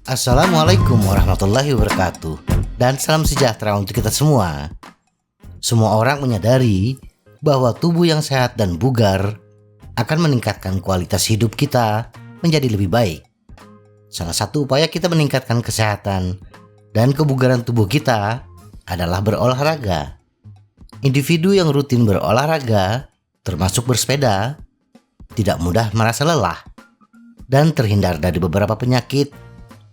Assalamualaikum warahmatullahi wabarakatuh. Dan salam sejahtera untuk kita semua. Semua orang menyadari bahwa tubuh yang sehat dan bugar akan meningkatkan kualitas hidup kita menjadi lebih baik. Salah satu upaya kita meningkatkan kesehatan dan kebugaran tubuh kita adalah berolahraga. Individu yang rutin berolahraga, termasuk bersepeda, tidak mudah merasa lelah dan terhindar dari beberapa penyakit,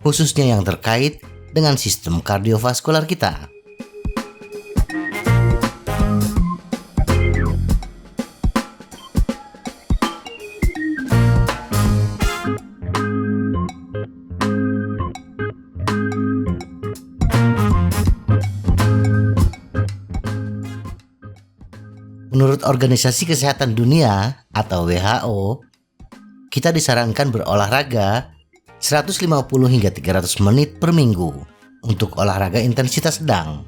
khususnya yang terkait dengan sistem kardiovaskular kita. Menurut Organisasi Kesehatan Dunia atau WHO, kita disarankan berolahraga 150 hingga 300 menit per minggu untuk olahraga intensitas sedang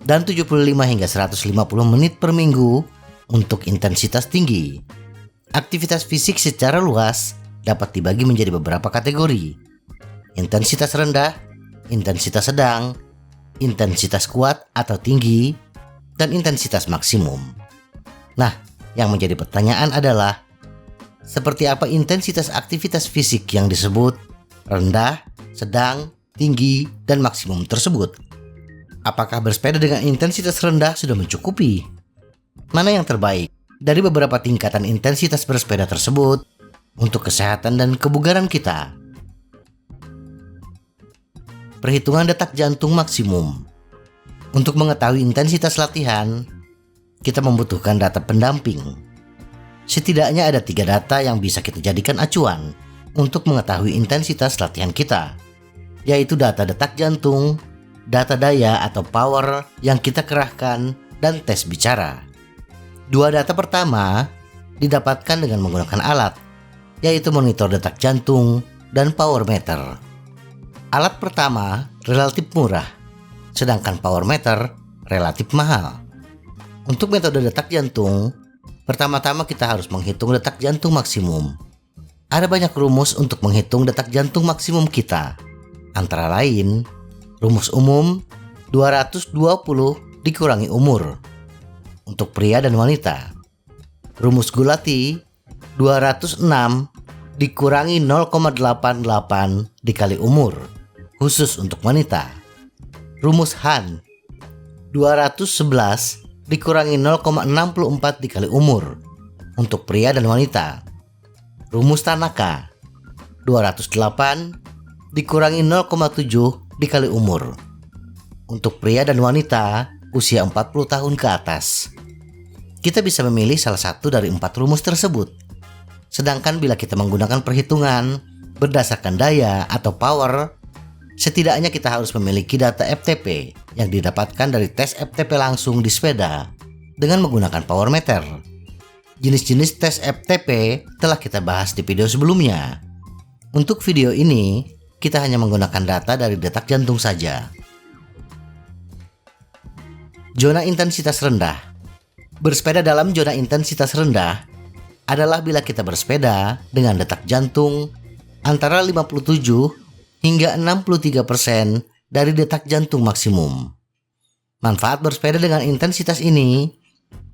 dan 75 hingga 150 menit per minggu untuk intensitas tinggi. Aktivitas fisik secara luas dapat dibagi menjadi beberapa kategori: intensitas rendah, intensitas sedang, intensitas kuat atau tinggi, dan intensitas maksimum. Nah, yang menjadi pertanyaan adalah, seperti apa intensitas aktivitas fisik yang disebut rendah, sedang, tinggi, dan maksimum tersebut? Apakah bersepeda dengan intensitas rendah sudah mencukupi? Mana yang terbaik dari beberapa tingkatan intensitas bersepeda tersebut untuk kesehatan dan kebugaran kita? Perhitungan detak jantung maksimum. Untuk mengetahui intensitas latihan, kita membutuhkan data pendamping. Setidaknya ada 3 data yang bisa kita jadikan acuan untuk mengetahui intensitas latihan kita, yaitu data detak jantung, data daya atau power yang kita kerahkan, dan tes bicara. 2 data pertama didapatkan dengan menggunakan alat, yaitu monitor detak jantung dan power meter. Alat pertama relatif murah, sedangkan power meter relatif mahal. Untuk metode detak jantung, pertama-tama kita harus menghitung detak jantung maksimum. Ada banyak rumus untuk menghitung detak jantung maksimum kita. Antara lain, rumus umum 220 dikurangi umur untuk pria dan wanita. Rumus Gulati 206 dikurangi 0,88 dikali umur khusus untuk wanita. Rumus Han 211 dikurangi 0,64 dikali umur untuk pria dan wanita. Rumus Tanaka 208 dikurangi 0,7 dikali umur untuk pria dan wanita usia 40 tahun ke atas. Kita bisa memilih salah satu dari 4 rumus tersebut. Sedangkan bila kita menggunakan perhitungan berdasarkan daya atau power, setidaknya kita harus memiliki data FTP yang didapatkan dari tes FTP langsung di sepeda dengan menggunakan power meter. Jenis-jenis tes FTP telah kita bahas di video sebelumnya. Untuk video ini, kita hanya menggunakan data dari detak jantung saja. Zona intensitas rendah. Bersepeda dalam zona intensitas rendah adalah bila kita bersepeda dengan detak jantung antara 57 hingga 63% dari detak jantung maksimum. Manfaat bersepeda dengan intensitas ini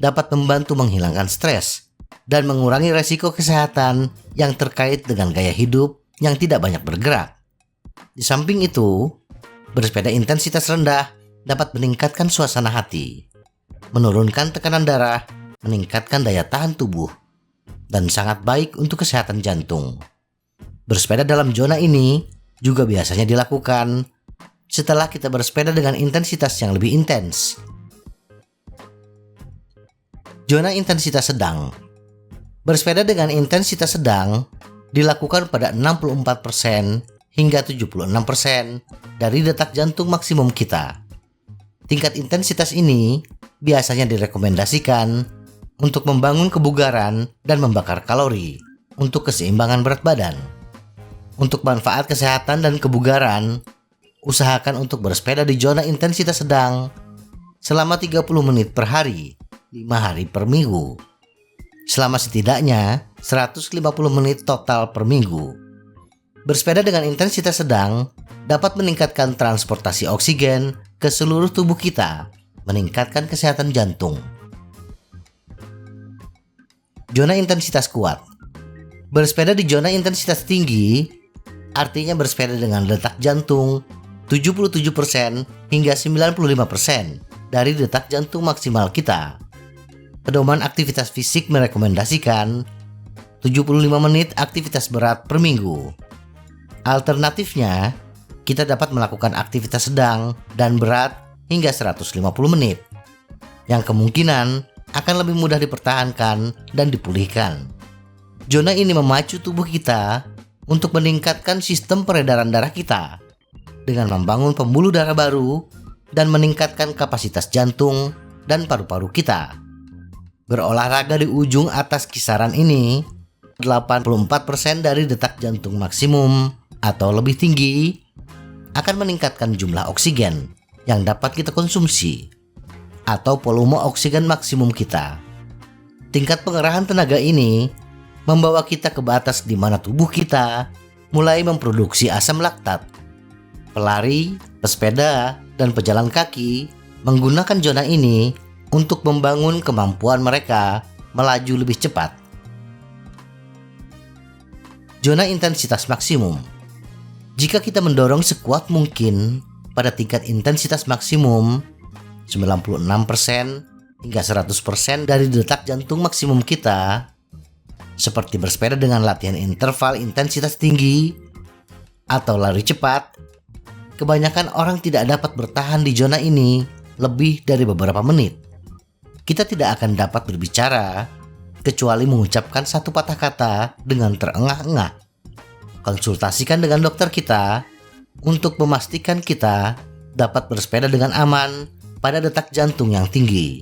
dapat membantu menghilangkan stres dan mengurangi resiko kesehatan yang terkait dengan gaya hidup yang tidak banyak bergerak. Di samping itu, bersepeda intensitas rendah dapat meningkatkan suasana hati, menurunkan tekanan darah, meningkatkan daya tahan tubuh, dan sangat baik untuk kesehatan jantung. Bersepeda dalam zona ini juga biasanya dilakukan setelah kita bersepeda dengan intensitas yang lebih intens. Zona intensitas sedang. Bersepeda dengan intensitas sedang dilakukan pada 64% hingga 76% dari detak jantung maksimum kita. Tingkat intensitas ini biasanya direkomendasikan untuk membangun kebugaran dan membakar kalori untuk keseimbangan berat badan. Untuk manfaat kesehatan dan kebugaran, usahakan untuk bersepeda di zona intensitas sedang selama 30 menit per hari, 5 hari per minggu. selama setidaknya 150 menit total per minggu. Bersepeda dengan intensitas sedang dapat meningkatkan transportasi oksigen ke seluruh tubuh kita, meningkatkan kesehatan jantung. Zona intensitas kuat. Bersepeda di zona intensitas tinggi artinya bersepeda dengan detak jantung 77% hingga 95% dari detak jantung maksimal kita. Pedoman aktivitas fisik merekomendasikan 75 menit aktivitas berat per minggu. Alternatifnya, kita dapat melakukan aktivitas sedang dan berat hingga 150 menit, yang kemungkinan akan lebih mudah dipertahankan dan dipulihkan. Zona ini memacu tubuh kita untuk meningkatkan sistem peredaran darah kita dengan membangun pembuluh darah baru dan meningkatkan kapasitas jantung dan paru-paru kita. Berolahraga di ujung atas kisaran ini, 84% dari detak jantung maksimum atau lebih tinggi akan meningkatkan jumlah oksigen yang dapat kita konsumsi atau volume oksigen maksimum kita. Tingkat pengerahan tenaga ini membawa kita ke batas di mana tubuh kita mulai memproduksi asam laktat. Pelari, pesepeda, dan pejalan kaki menggunakan zona ini untuk membangun kemampuan mereka melaju lebih cepat. Zona intensitas maksimum. Jika kita mendorong sekuat mungkin pada tingkat intensitas maksimum 96% hingga 100% dari detak jantung maksimum kita, seperti bersepeda dengan latihan interval intensitas tinggi atau lari cepat, kebanyakan orang tidak dapat bertahan di zona ini lebih dari beberapa menit. Kita tidak akan dapat berbicara kecuali mengucapkan satu patah kata dengan terengah-engah. Konsultasikan dengan dokter kita untuk memastikan kita dapat bersepeda dengan aman pada detak jantung yang tinggi.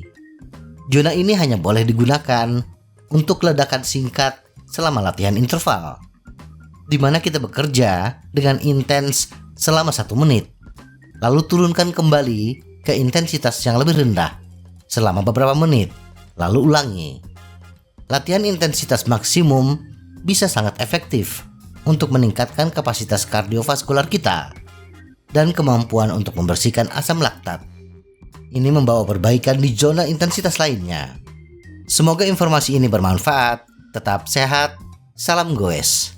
Zona ini hanya boleh digunakan untuk ledakan singkat selama latihan interval, di mana kita bekerja dengan intens selama 1 menit, lalu turunkan kembali ke intensitas yang lebih rendah selama beberapa menit, lalu ulangi. Latihan intensitas maksimum bisa sangat efektif untuk meningkatkan kapasitas kardiovaskular kita dan kemampuan untuk membersihkan asam laktat. Ini membawa perbaikan di zona intensitas lainnya. Semoga informasi ini bermanfaat. Tetap sehat. Salam goes.